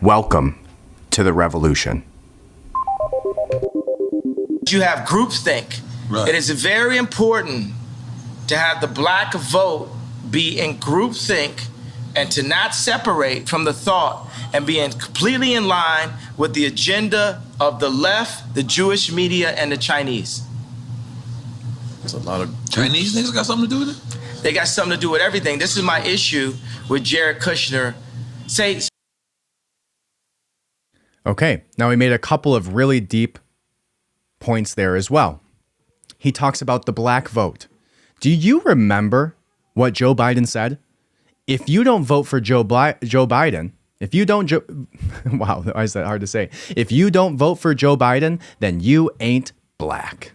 Welcome to the revolution. You have groupthink. Right. It is very important to have the black vote be in groupthink and to not separate from the thought and be completely in line with the agenda of the left, the Jewish media, and the Chinese. There's a lot of Chinese things got something to do with it? They got something to do with everything. This is my issue with Jared Kushner. Okay, now he made a couple of really deep points there as well. He talks about the black vote. Do you remember what Joe Biden said? If you don't vote for Joe Biden, if you don't, wow, why is that hard to say? If you don't vote for Joe Biden, then you ain't black.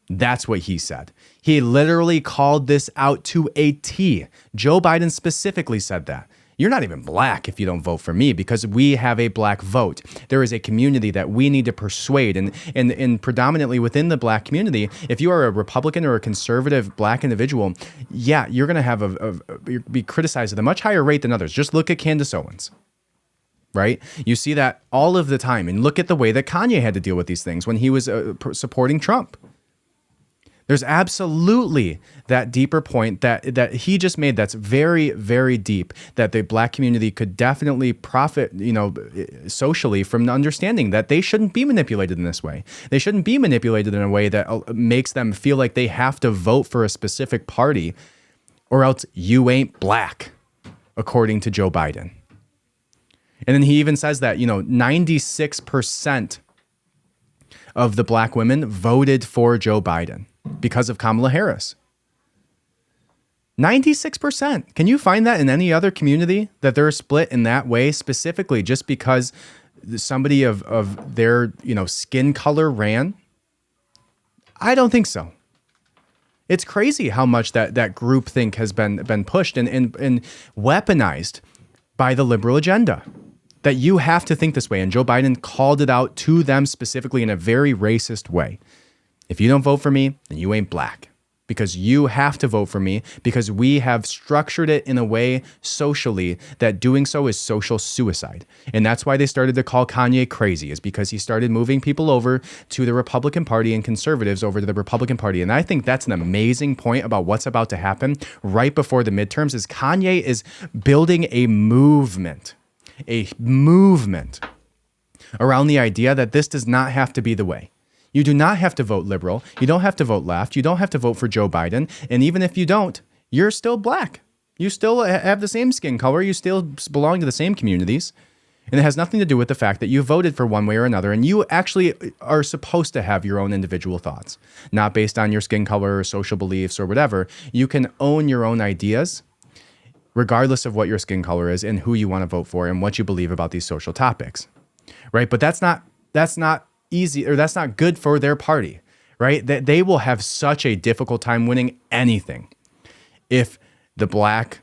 That's what he said. He literally called this out to a T. Joe Biden specifically said that. You're not even black if you don't vote for me because we have a black vote. There is a community that we need to persuade. And predominantly within the black community, if you are a Republican or a conservative black individual, yeah, you're going to have be criticized at a much higher rate than others. Just look at Candace Owens, right? You see that all of the time. And look at the way that Kanye had to deal with these things when he was supporting Trump. There's absolutely that deeper point that he just made that's very, very deep, that the black community could definitely profit, socially from understanding that they shouldn't be manipulated in this way. They shouldn't be manipulated in a way that makes them feel like they have to vote for a specific party or else you ain't black, according to Joe Biden. And then he even says that, 96% of the black women voted for Joe Biden because of Kamala Harris. 96%. Can you find that in any other community that they're split in that way, specifically just because somebody of their, skin color ran? I don't think so. It's crazy how much that groupthink has been pushed and weaponized by the liberal agenda. That you have to think this way. And Joe Biden called it out to them specifically in a very racist way. If you don't vote for me, then you ain't black. Because you have to vote for me because we have structured it in a way socially that doing so is social suicide. And that's why they started to call Kanye crazy, is because he started moving people over to the Republican Party and conservatives over to the Republican Party. And I think that's an amazing point about what's about to happen right before the midterms is Kanye is building a movement around the idea that this does not have to be the way. You do not have to vote liberal. You don't have to vote left. You don't have to vote for Joe Biden. And even if you don't, you're still black. You still have the same skin color. You still belong to the same communities. And it has nothing to do with the fact that you voted for one way or another. And you actually are supposed to have your own individual thoughts, not based on your skin color or social beliefs or whatever. You can own your own ideas regardless of what your skin color is and who you want to vote for and what you believe about these social topics, right? But that's not easy, or that's not good for their party, right? That they will have such a difficult time winning anything if the black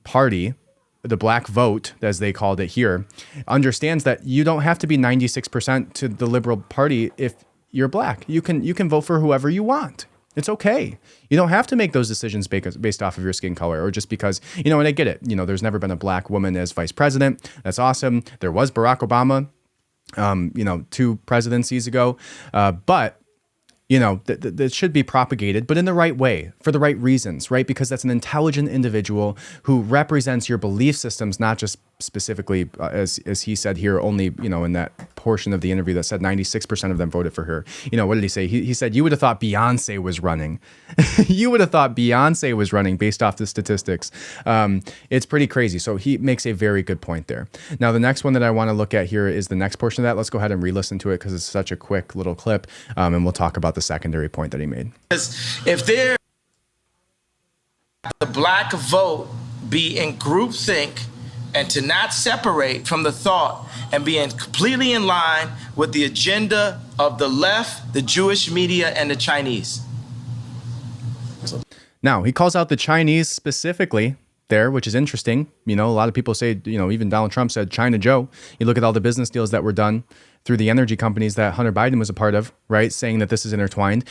party, the black vote, as they called it here, understands that you don't have to be 96% to the liberal party if you're black. You can vote for whoever you want. It's okay. You don't have to make those decisions based off of your skin color or just because, and I get it. There's never been a black woman as vice president. That's awesome. There was Barack Obama, 2 presidencies ago. But that should be propagated, but in the right way, for the right reasons, right? Because that's an intelligent individual who represents your belief systems, not just specifically, as he said here, only, in that portion of the interview that said 96% of them voted for her. What did he say? He said, you would have thought Beyonce was running. You would have thought Beyonce was running based off the statistics. It's pretty crazy. So he makes a very good point there. Now, the next one that I want to look at here is the next portion of that. Let's go ahead and re-listen to it because it's such a quick little clip. And we'll talk about the secondary point that he made. If the black vote be in groupthink and to not separate from the thought and be completely in line with the agenda of the left, the Jewish media, and the Chinese. Now, he calls out the Chinese specifically there, which is interesting. A lot of people say, even Donald Trump said China Joe. You look at all the business deals that were done through the energy companies that Hunter Biden was a part of, right? Saying that this is intertwined.